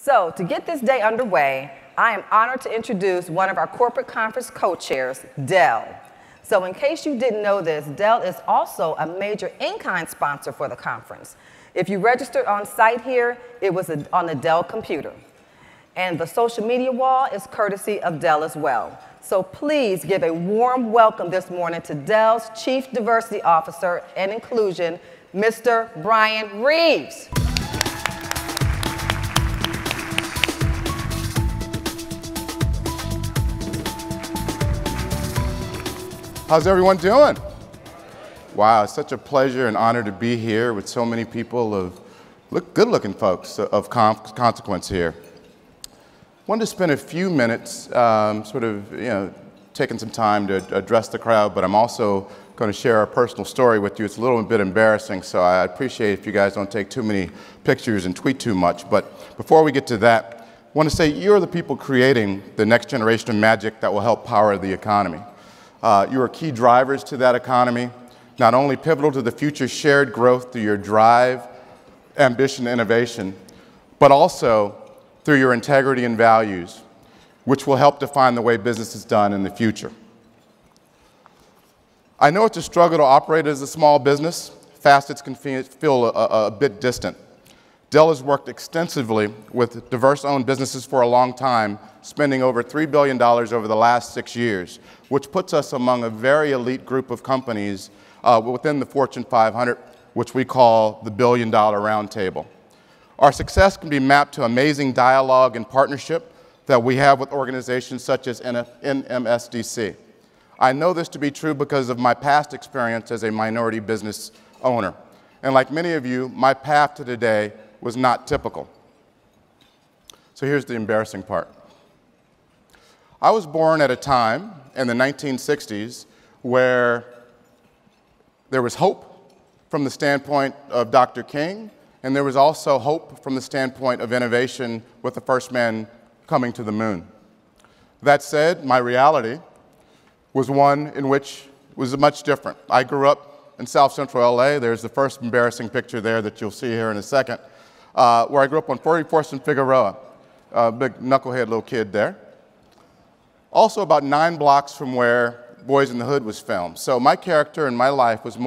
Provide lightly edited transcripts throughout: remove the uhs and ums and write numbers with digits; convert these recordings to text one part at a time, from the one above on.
So to get this day underway, I am honored to introduce one of our corporate conference co-chairs, Dell. So in case you didn't know this, Dell is also a major in-kind sponsor for the conference. If you registered on site here, it was on the Dell computer. And the social media wall is courtesy of Dell as well. So please give a warm welcome this morning to Dell's Chief Diversity Officer and Inclusion, Mr. Brian Reeves. How's everyone doing? Wow, it's such a pleasure and honor to be here with so many people of good-looking folks of consequence here. Wanted to spend a few minutes taking some time to address the crowd, but I'm also going to share a personal story with you. It's a little bit embarrassing, so I appreciate if you guys don't take too many pictures and tweet too much. But before we get to that, I want to say you're the people creating the next generation of magic that will help power the economy. You are key drivers to that economy, not only pivotal to the future shared growth through your drive, ambition, and innovation, but also through your integrity and values, which will help define the way business is done in the future. I know it's a struggle to operate as a small business. Facets can feel a bit distant. Dell has worked extensively with diverse-owned businesses for a long time, spending over $3 billion over the last 6 years, which puts us among a very elite group of companies within the Fortune 500, which we call the billion-dollar roundtable. Our success can be mapped to amazing dialogue and partnership that we have with organizations such as NMSDC. I know this to be true because of my past experience as a minority business owner. And like many of you, my path to today was not typical. So here's the embarrassing part. I was born at a time in the 1960s where there was hope from the standpoint of Dr. King, and there was also hope from the standpoint of innovation with the first man coming to the moon. That said, my reality was one in which was much different. I grew up in South Central LA. There's the first embarrassing picture there that you'll see here in a second, where I grew up on 44th and Figueroa, a big knucklehead little kid there. Also about 9 blocks from where Boys in the Hood was filmed. So my character in my life was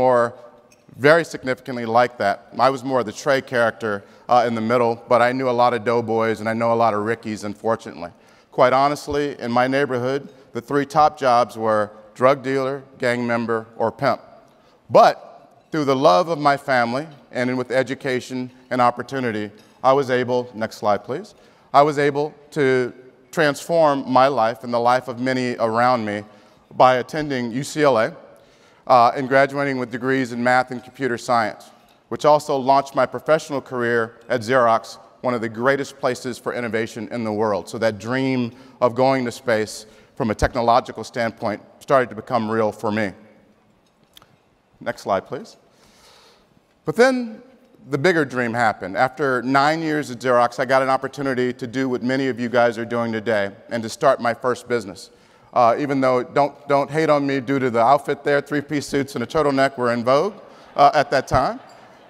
very significantly like that. I was more the Trey character in the middle, but I knew a lot of Doughboys and I know a lot of Rickies, unfortunately. Quite honestly, in my neighborhood, the 3 top jobs were drug dealer, gang member, or pimp. But through the love of my family and with education and opportunity, I was able, next slide please, I was able to transform my life and the life of many around me by attending UCLA and graduating with degrees in math and computer science, which also launched my professional career at Xerox, one of the greatest places for innovation in the world. So that dream of going to space from a technological standpoint started to become real for me. Next slide, please. But then the bigger dream happened. After 9 years at Xerox, I got an opportunity to do what many of you guys are doing today and to start my first business. Even though, don't hate on me due to the outfit there, 3-piece suits and a turtleneck were in vogue at that time.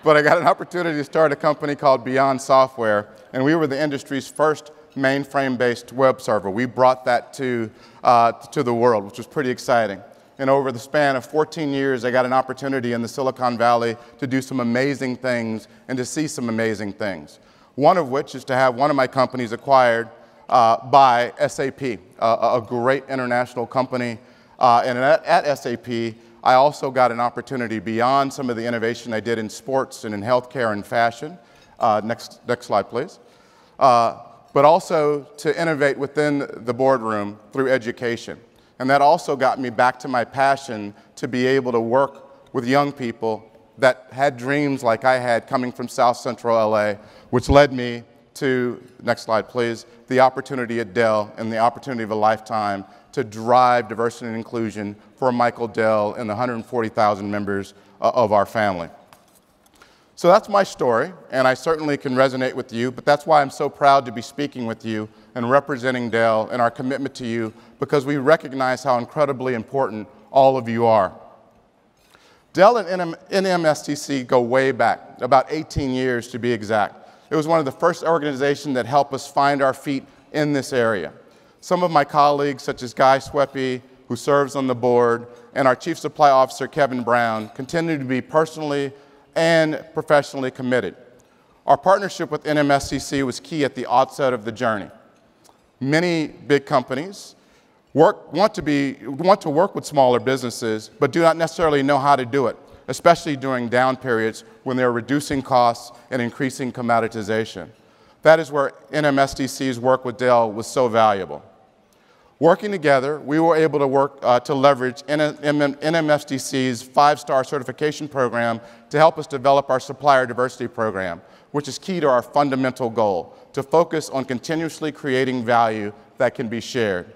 But I got an opportunity to start a company called Beyond Software, and we were the industry's first mainframe-based web server. We brought that to the world, which was pretty exciting. And over the span of 14 years, I got an opportunity in the Silicon Valley to do some amazing things and to see some amazing things. One of which is to have one of my companies acquired by SAP, a great international company. And at SAP, I also got an opportunity beyond some of the innovation I did in sports and in healthcare and fashion. Next slide, please. But also to innovate within the boardroom through education. And that also got me back to my passion to be able to work with young people that had dreams like I had coming from South Central LA, which led me to, next slide please, the opportunity at Dell and the opportunity of a lifetime to drive diversity and inclusion for Michael Dell and the 140,000 members of our family. So that's my story, and I certainly can resonate with you, but that's why I'm so proud to be speaking with you and representing Dell and our commitment to you, because we recognize how incredibly important all of you are. Dell and NMSDC go way back, about 18 years to be exact. It was one of the first organizations that helped us find our feet in this area. Some of my colleagues, such as Guy Sweppy, who serves on the board, and our Chief Supply Officer, Kevin Brown, continue to be personally and professionally committed. Our partnership with NMSDC was key at the outset of the journey. Many big companies want to work with smaller businesses, but do not necessarily know how to do it, especially during down periods when they're reducing costs and increasing commoditization. That is where NMSDC's work with Dell was so valuable. Working together, we were able to work to leverage NMSDC's 5-star certification program to help us develop our supplier diversity program, which is key to our fundamental goal, to focus on continuously creating value that can be shared.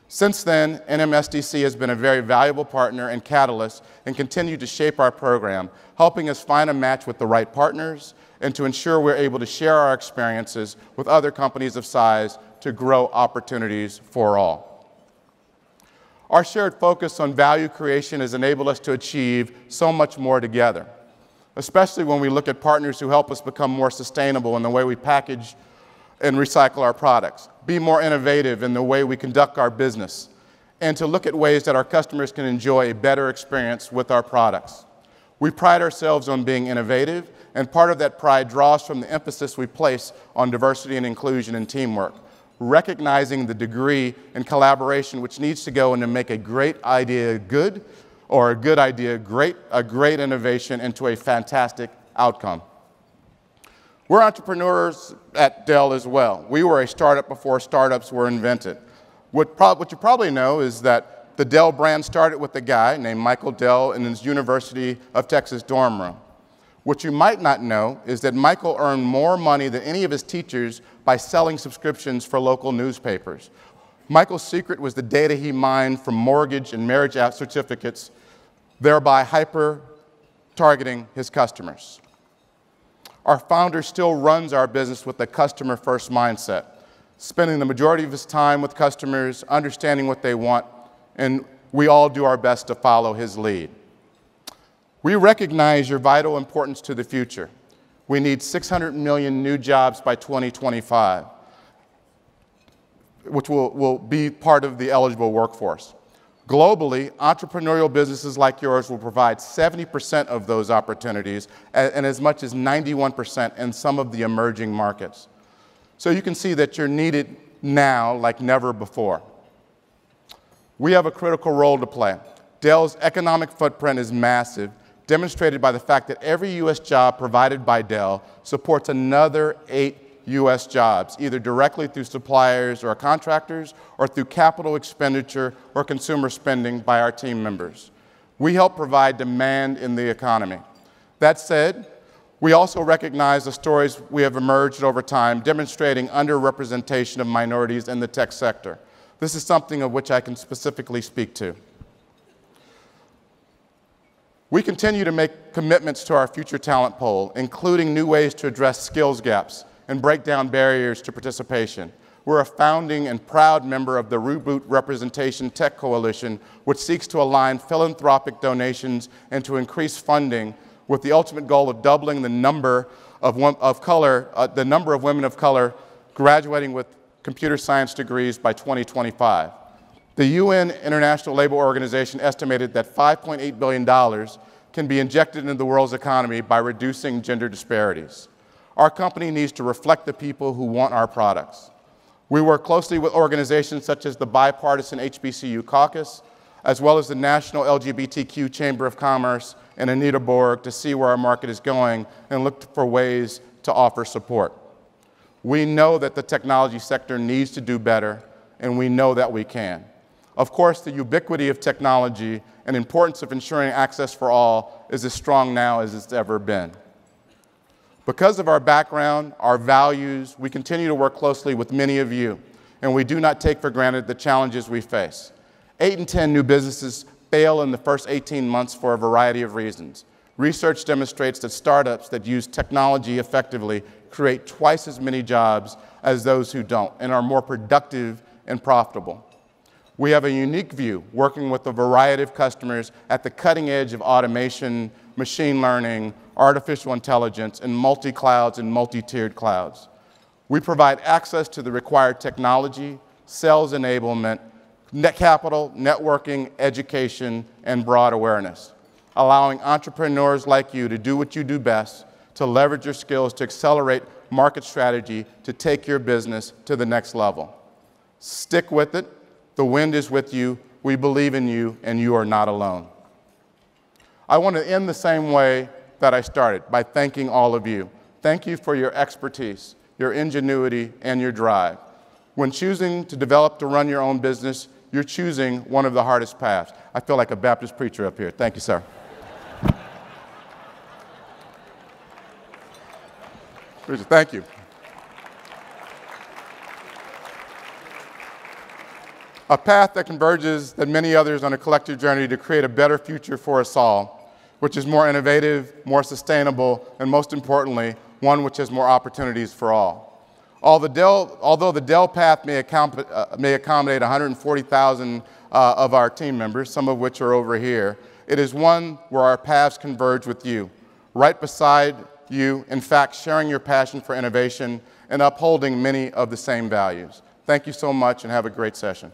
Since then, NMSDC has been a very valuable partner and catalyst and continued to shape our program, helping us find a match with the right partners and to ensure we're able to share our experiences with other companies of size to grow opportunities for all. Our shared focus on value creation has enabled us to achieve so much more together, especially when we look at partners who help us become more sustainable in the way we package and recycle our products, be more innovative in the way we conduct our business, and to look at ways that our customers can enjoy a better experience with our products. We pride ourselves on being innovative, and part of that pride draws from the emphasis we place on diversity and inclusion and teamwork, recognizing the degree and collaboration which needs to go into make a great idea good, or a good idea great, a great innovation into a fantastic outcome. We're entrepreneurs at Dell as well. We were a startup before startups were invented. What you probably know is that the Dell brand started with a guy named Michael Dell in his University of Texas dorm room. What you might not know is that Michael earned more money than any of his teachers by selling subscriptions for local newspapers. Michael's secret was the data he mined from mortgage and marriage certificates, thereby hyper-targeting his customers. Our founder still runs our business with a customer-first mindset, spending the majority of his time with customers, understanding what they want, and we all do our best to follow his lead. We recognize your vital importance to the future. We need 600 million new jobs by 2025, which will be part of the eligible workforce. Globally, entrepreneurial businesses like yours will provide 70% of those opportunities and as much as 91% in some of the emerging markets. So you can see that you're needed now like never before. We have a critical role to play. Dell's economic footprint is massive, demonstrated by the fact that every U.S. job provided by Dell supports another 8 U.S. jobs, either directly through suppliers or contractors, or through capital expenditure or consumer spending by our team members. We help provide demand in the economy. That said, we also recognize the stories we have emerged over time demonstrating underrepresentation of minorities in the tech sector. This is something of which I can specifically speak to. We continue to make commitments to our future talent pool, including new ways to address skills gaps and break down barriers to participation. We're a founding and proud member of the Reboot Representation Tech Coalition, which seeks to align philanthropic donations and to increase funding with the ultimate goal of doubling the number of women of color graduating with computer science degrees by 2025. The UN International Labour Organization estimated that $5.8 billion can be injected into the world's economy by reducing gender disparities. Our company needs to reflect the people who want our products. We work closely with organizations such as the bipartisan HBCU Caucus, as well as the National LGBTQ Chamber of Commerce and Anita Borg to see where our market is going and look for ways to offer support. We know that the technology sector needs to do better, and we know that we can. Of course, the ubiquity of technology and importance of ensuring access for all is as strong now as it's ever been. Because of our background, our values, we continue to work closely with many of you, and we do not take for granted the challenges we face. 8 in 10 new businesses fail in the first 18 months for a variety of reasons. Research demonstrates that startups that use technology effectively create twice as many jobs as those who don't and are more productive and profitable. We have a unique view, working with a variety of customers at the cutting edge of automation, machine learning, artificial intelligence, and multi-clouds and multi-tiered clouds. We provide access to the required technology, sales enablement, net capital, networking, education, and broad awareness, allowing entrepreneurs like you to do what you do best, to leverage your skills to accelerate market strategy to take your business to the next level. Stick with it. The wind is with you. We believe in you, and you are not alone. I want to end the same way that I started, by thanking all of you. Thank you for your expertise, your ingenuity, and your drive. When choosing to develop to run your own business, you're choosing one of the hardest paths. I feel like a Baptist preacher up here. Thank you, sir. Thank you. A path that converges than many others on a collective journey to create a better future for us all, which is more innovative, more sustainable, and most importantly, one which has more opportunities for all. Although the Dell path may accommodate 140,000 of our team members, some of which are over here, it is one where our paths converge with you, right beside you, in fact, sharing your passion for innovation and upholding many of the same values. Thank you so much and have a great session.